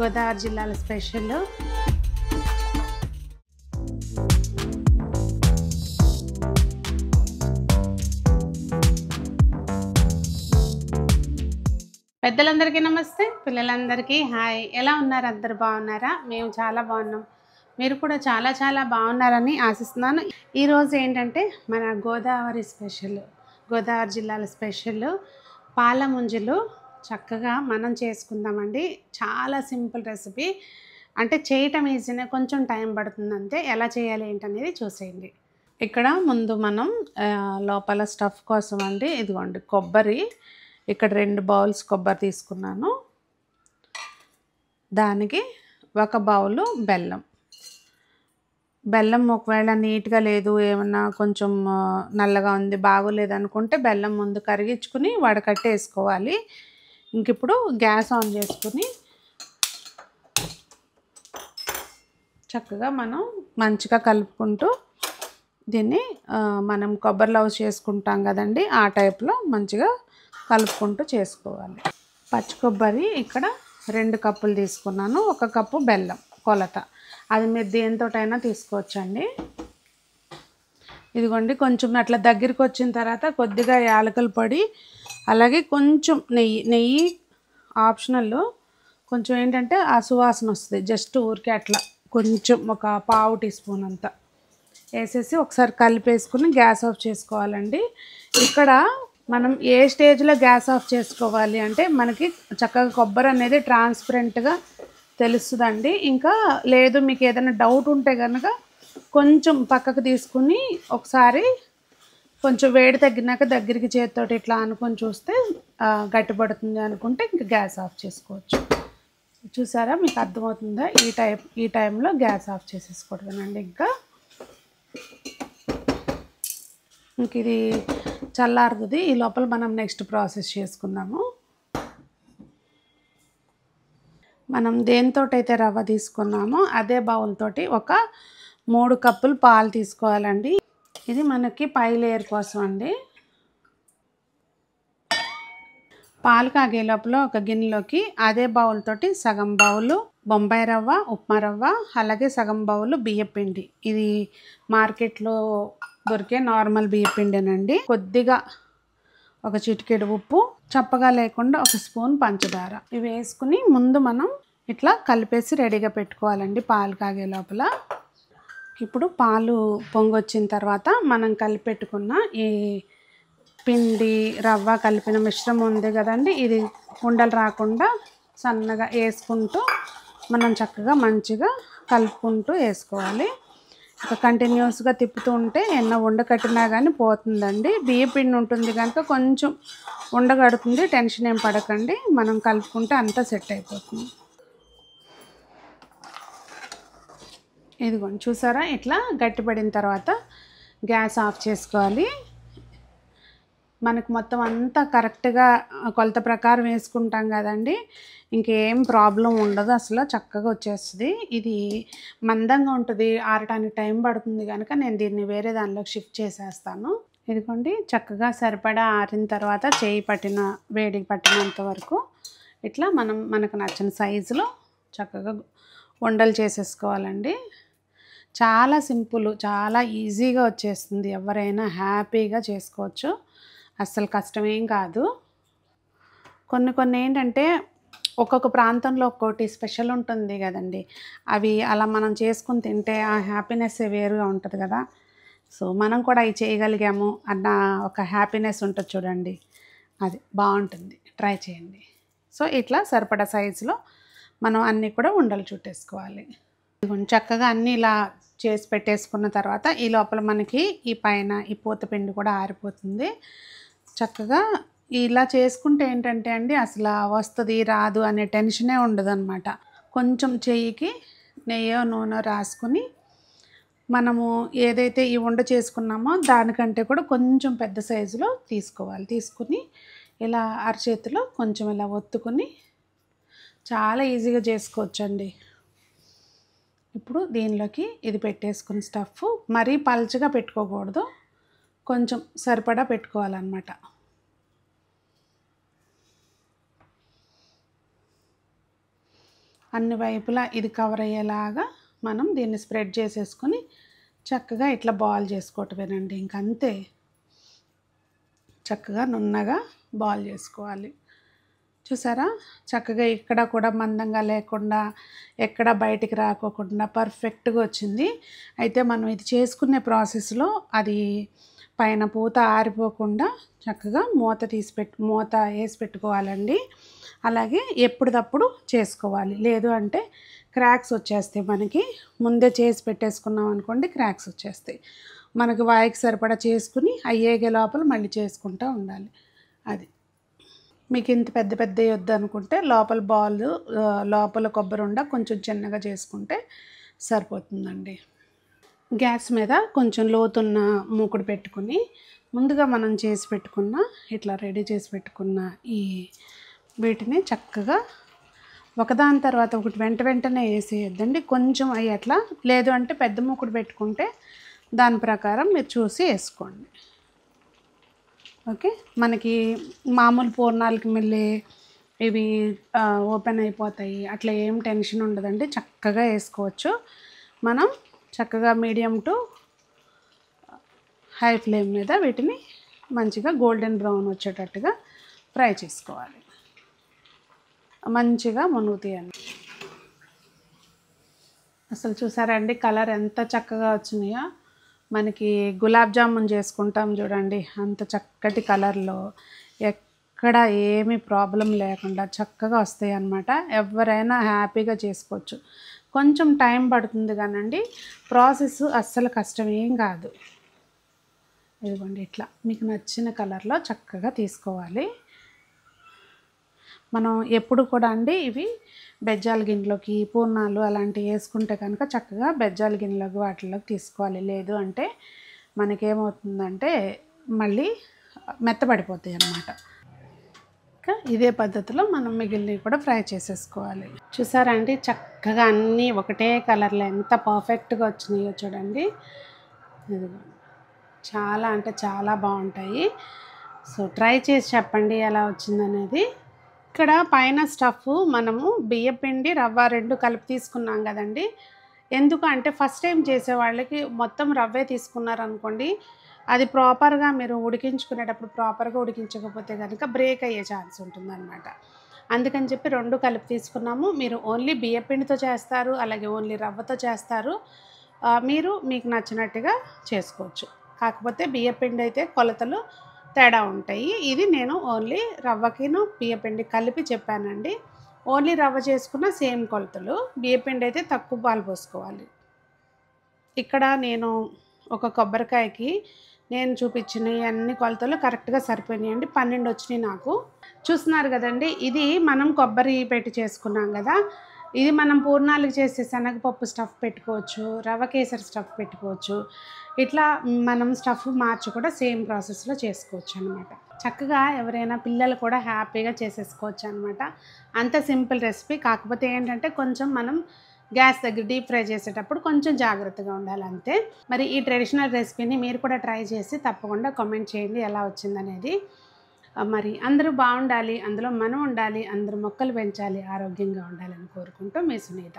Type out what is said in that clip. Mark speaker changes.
Speaker 1: గోదావరి జిల్లాల స్పెషల్. పెద్దలందరికీ నమస్తే, పిల్లలందరికీ హాయ్. ఎలా ఉన్నారు? అందరు బాగున్నారా? మేము చాలా బాగున్నాం. మీరు కూడా చాలా చాలా బాగున్నారని ఆశిస్తున్నాను. ఈరోజు ఏంటంటే మన గోదావరి స్పెషల్, గోదావరి జిల్లాల స్పెషల్ పాల ముంజలు చక్కగా మనం చేసుకుందామండి. చాలా సింపుల్ రెసిపీ, అంటే చేయటం ఈజీనే, కొంచెం టైం పడుతుంది అంతే. ఎలా చేయాలి ఏంటనేది చూసేయండి. ఇక్కడ ముందు మనం లోపల స్టఫ్ కోసం అండి, ఇదిగోండి కొబ్బరి. ఇక్కడ 2 బౌల్స్ కొబ్బరి తీసుకున్నాను. దానికి 1 బౌలు బెల్లం. బెల్లం ఒకవేళ నీట్గా లేదు, ఏమన్నా కొంచెం నల్లగా ఉంది, బాగోలేదు అనుకుంటే బెల్లం ముందు కరిగించుకుని వడకట్టేసుకోవాలి. ఇంక ఇప్పుడు గ్యాస్ ఆన్ చేసుకుని చక్కగా మనం మంచిగా కలుపుకుంటూ దీన్ని మనం కొబ్బరి లవ్ చేసుకుంటాం కదండి, ఆ టైప్లో మంచిగా కలుపుకుంటూ చేసుకోవాలి. పచ్చి కొబ్బరి ఇక్కడ 2 కప్పులు తీసుకున్నాను. 1 కప్పు బెల్లం కొలత, అది మీరు దేనితోటైనా తీసుకోవచ్చండి. ఇదిగోండి కొంచెం అట్లా దగ్గరికి వచ్చిన తర్వాత కొద్దిగా యాలకుల పొడి, అలాగే కొంచెం నెయ్యి ఆప్షనల్. కొంచెం ఏంటంటే ఆ సువాసన వస్తుంది, జస్ట్ ఊరికే అట్లా కొంచెం 1 పావు టీ స్పూన్ అంతా వేసేసి ఒకసారి కలిపేసుకుని గ్యాస్ ఆఫ్ చేసుకోవాలండి. ఇక్కడ మనం ఏ స్టేజ్లో గ్యాస్ ఆఫ్ చేసుకోవాలి అంటే, మనకి చక్కగా కొబ్బరి అనేది ట్రాన్స్పరెంట్గా తెలుస్తుందండి. ఇంకా లేదు మీకు ఏదైనా డౌట్ ఉంటే కనుక కొంచెం పక్కకు తీసుకుని ఒకసారి కొంచెం వేడి తగ్గినాక దగ్గరికి చేతితోటి ఇట్లా అనుకొని చూస్తే గట్టిపడుతుంది అనుకుంటే ఇంక గ్యాస్ ఆఫ్ చేసుకోవచ్చు. చూసారా, మీకు అర్థమవుతుందా? ఈ టైంలో గ్యాస్ ఆఫ్ చేసేసుకోవడమేనండి. ఇంక ఇది చల్లారుతుంది. ఈ లోపల మనం నెక్స్ట్ ప్రాసెస్ చేసుకుందాము. మనం దేనితోటైతే రవ్వ తీసుకున్నామో అదే బౌల్ తోటి 3 కప్పులు పాలు తీసుకోవాలండి. ఇది మనకి పై లేయర్ కోసం అండి. పాలు కాగే లోపల ఒక గిన్నెలోకి అదే బౌల్ తోటి సగం బౌలు బొంబాయి రవ్వ, ఉప్మా రవ్వ, అలాగే సగం బౌలు బియ్యపిండి. ఇది మార్కెట్లో దొరికే నార్మల్ బియ్యపిండేనండి. కొద్దిగా 1 చిటికెడు ఉప్పు, చప్పగా లేకుండా 1 స్పూన్ పంచదార, ఇవి వేసుకుని ముందు మనం ఇట్లా కలిపేసి రెడీగా పెట్టుకోవాలండి పాలు కాగే లోపల. ఇప్పుడు పాలు పొంగొచ్చిన తర్వాత మనం కలిపెట్టుకున్న ఈ పిండి రవ్వ కలిపిన మిశ్రమం ఉంది కదండి, ఇది ఉండలు రాకుండా సన్నగా వేసుకుంటూ మనం చక్కగా మంచిగా కలుపుకుంటూ వేసుకోవాలి. ఇక కంటిన్యూస్గా తిప్పుతూ ఉంటే ఎన్న ఉండకట్టినా కానీ పోతుందండి. బియ్య పిండి ఉంటుంది కనుక కొంచెం ఉండగడుతుంది, టెన్షన్ ఏం పడకండి. మనం కలుపుకుంటే అంతా సెట్ అయిపోతుంది. ఇదిగోండి చూసారా, ఇట్లా గట్టిపడిన తర్వాత గ్యాస్ ఆఫ్ చేసుకోవాలి. మనకు మొత్తం అంతా కరెక్ట్గా కొలత ప్రకారం వేసుకుంటాం కదండి, ఇంకేం ప్రాబ్లం ఉండదు, అసలు చక్కగా వచ్చేస్తుంది. ఇది మందంగా ఉంటుంది, ఆరటానికి టైం పడుతుంది కనుక నేను దీన్ని వేరే దానిలోకి షిఫ్ట్ చేసేస్తాను. ఇదిగోండి చక్కగా సరిపడా ఆరిన తర్వాత చేయి పట్టిన వేడికి పట్టినంత వరకు ఇట్లా మనకు నచ్చిన సైజులో చక్కగా ఉండలు చేసేసుకోవాలండి. చాలా సింపుల్, చాలా ఈజీగా వచ్చేస్తుంది, ఎవరైనా హ్యాపీగా చేసుకోవచ్చు, అస్సలు కష్టమేం కాదు. కొన్ని ఏంటంటే ఒక్కొక్క ప్రాంతంలో ఒక్కోటి స్పెషల్ ఉంటుంది కదండి, అవి అలా మనం చేసుకుని తింటే ఆ హ్యాపీనెస్ వేరుగా ఉంటుంది కదా. సో మనం కూడా అవి చేయగలిగాము అన్న ఒక హ్యాపీనెస్ ఉంటుంది చూడండి, అది బాగుంటుంది, ట్రై చేయండి. సో ఇట్లా సరిపడా సైజులో మనం అన్నీ కూడా ఉండలు చుట్టేసుకోవాలి. చక్కగా అన్నీ ఇలా చేసి పెట్టేసుకున్న తర్వాత ఈ లోపల మనకి ఈ పైన ఈ పూతపిండి కూడా ఆరిపోతుంది. చక్కగా ఇలా చేసుకుంటే ఏంటంటే అండి, అసలు వస్తుంది రాదు అనే టెన్షనే ఉండదు అనమాట. కొంచెం చెయ్యికి నెయ్యో నూనె రాసుకుని మనము ఏదైతే ఈ ఉండ చేసుకున్నామో దానికంటే కూడా కొంచెం పెద్ద సైజులో తీసుకోవాలి. తీసుకుని ఇలా అరచేతిలో కొంచెం ఇలా ఒత్తుకుని చాలా ఈజీగా చేసుకోవచ్చండి. ఇప్పుడు దీనిలోకి ఇది పెట్టేసుకుని స్టఫ్ మరీ పల్చగా పెట్టుకోకూడదు, కొంచెం సరిపడా పెట్టుకోవాలన్నమాట. అన్ని వైపులా ఇది కవర్ అయ్యేలాగా మనం దీన్ని స్ప్రెడ్ చేసేసుకొని చక్కగా ఇట్లా బాల్ చేసుకోవటమేనండి. ఇంకంతే, చక్కగా నున్నగా బాల్ చేసుకోవాలి. చూసారా, చక్కగా ఇక్కడ కూడా మందంగా లేకుండా ఎక్కడ బయటికి రాకోకుండా పర్ఫెక్ట్గా వచ్చింది. అయితే మనం ఇది చేసుకునే ప్రాసెస్లో అది పైన పూత ఆరిపోకుండా చక్కగా మూత వేసి పెట్టుకోవాలండి. అలాగే ఎప్పటికప్పుడు చేసుకోవాలి, లేదు అంటే క్రాక్స్ వచ్చేస్తాయి. మనకి ముందే చేసి పెట్టేసుకున్నాం అనుకోండి, క్రాక్స్ వచ్చేస్తాయి. మనకి వాయికి సరిపడా చేసుకుని అయ్యేగే లోపల మళ్ళీ చేసుకుంటూ ఉండాలి. అది మీకు ఇంత పెద్ద పెద్ద వద్దు అనుకుంటే లోపల లోపల కొబ్బరి ఉండ కొంచెం చిన్నగా చేసుకుంటే సరిపోతుందండి. గ్యాస్ మీద కొంచెం లోతున్న మూకుడు పెట్టుకుని ముందుగా మనం చేసి పెట్టుకున్న ఇట్లా రెడీ చేసి పెట్టుకున్న ఈ వీటిని చక్కగా ఒకదాని తర్వాత ఒకటి వెంటనే వేసేయద్దండి. కొంచెం అవి అట్లా, లేదు అంటే పెద్ద మూకుడు పెట్టుకుంటే దాని ప్రకారం మీరు చూసి వేసుకోండి. ఓకే, మనకి మామూలు పూర్ణాలకి మళ్ళీ ఇవి ఓపెన్ అయిపోతాయి, అట్లా ఏం టెన్షన్ ఉండదండి. చక్కగా వేసుకోవచ్చు. మనం చక్కగా మీడియం టు హై ఫ్లేమ్ మీద వీటిని మంచిగా గోల్డెన్ బ్రౌన్ వచ్చేటట్టుగా ఫ్రై చేసుకోవాలి. మంచిగా మునుగుతాయండి. అసలు చూసారా అండి, కలర్ ఎంత చక్కగా వచ్చినాయో. మనకి గులాబ్ జామున్ చేసుకుంటాం చూడండి, అంత చక్కటి కలర్లో ఎక్కడ ఏమీ ప్రాబ్లం లేకుండా చక్కగా వస్తాయి అన్నమాట. ఎవరైనా హ్యాపీగా చేసుకోవచ్చు. కొంచెం టైం పడుతుంది కానండి, ప్రాసెస్ అస్సలు కష్టం ఏం కాదు. ఇదిగోండి, ఇట్లా మీకు నచ్చిన కలర్లో చక్కగా తీసుకోవాలి. మనం ఎప్పుడు కూడా అండి ఇవి బెజ్జాల గిన్నెలోకి పూర్ణాలు అలాంటివి వేసుకుంటే కనుక చక్కగా బెజ్జాల గిన్నెలోకి వాటిలోకి తీసుకోవాలి. లేదు అంటే మనకేమవుతుందంటే మళ్ళీ మెత్తబడిపోతాయి అన్నమాట. ఇంకా ఇదే పద్ధతిలో మనం మిగిలినవి కూడా ఫ్రై చేసేసుకోవాలి. చూసారా అండి, చక్కగా అన్నీ ఒకటే కలర్లో ఎంత పర్ఫెక్ట్గా వచ్చినాయో చూడండి. ఇదిగో చాలా అంటే చాలా బాగుంటాయి. సో ట్రై చేసి చెప్పండి ఎలా వచ్చిందనేది. ఇక్కడ పైన స్టఫ్ మనము బియ్యపిండి రవ్వ రెండు కలిపి తీసుకున్నాం కదండి. ఎందుకు అంటే ఫస్ట్ టైం చేసే వాళ్ళకి మొత్తం రవ్వే తీసుకున్నారనుకోండి, అది ప్రాపర్గా మీరు ఉడికించుకునేటప్పుడు ప్రాపర్గా ఉడికించకపోతే కనుక బ్రేక్ అయ్యే ఛాన్స్ ఉంటుందన్నమాట. అందుకని చెప్పి రెండు కలిపి తీసుకున్నాము. మీరు ఓన్లీ బియ్యపిండితో చేస్తారు, అలాగే ఓన్లీ రవ్వతో చేస్తారు, మీకు నచ్చినట్టుగా చేసుకోవచ్చు. కాకపోతే బియ్యపిండి అయితే కొలతలు తేడా ఉంటాయి. ఇది నేను ఓన్లీ రవ్వకిను బియ్యపిండి కలిపి చెప్పానండి. ఓన్లీ రవ్వ చేసుకున్న సేమ్ కొలతలు, బియ్యపిండి అయితే తక్కువ పాలు పోసుకోవాలి. ఇక్కడ నేను ఒక కొబ్బరికాయకి నేను చూపించిన అన్ని కొలతలు కరెక్ట్గా సరిపోయినాయండి. 12 వచ్చినాయి నాకు. చూస్తున్నారు కదండి, ఇది మనం కొబ్బరి పెట్టి చేసుకున్నాం కదా. ఇది మనం పూర్ణాలకు చేసే శనగపప్పు స్టఫ్ పెట్టుకోవచ్చు, రవ్వ కేసరి స్టఫ్ పెట్టుకోవచ్చు. ఇట్లా మనం స్టఫ్ మార్చి కూడా సేమ్ ప్రాసెస్లో చేసుకోవచ్చు అనమాట. చక్కగా ఎవరైనా పిల్లలు కూడా హ్యాపీగా చేసేసుకోవచ్చు అనమాట. అంత సింపుల్ రెసిపీ. కాకపోతే ఏంటంటే కొంచెం మనం గ్యాస్ దగ్గర డీప్ ఫ్రై చేసేటప్పుడు కొంచెం జాగ్రత్తగా ఉండాలి అంతే. మరి ఈ ట్రెడిషనల్ రెసిపీని మీరు కూడా ట్రై చేసి తప్పకుండా కామెంట్ చేయండి ఎలా వచ్చిందనేది. మరి అందరూ బాగుండాలి, అందులో మనం ఉండాలి, అందరూ మొక్కలు పెంచాలి, ఆరోగ్యంగా ఉండాలని కోరుకుంటూ మీ సునీత.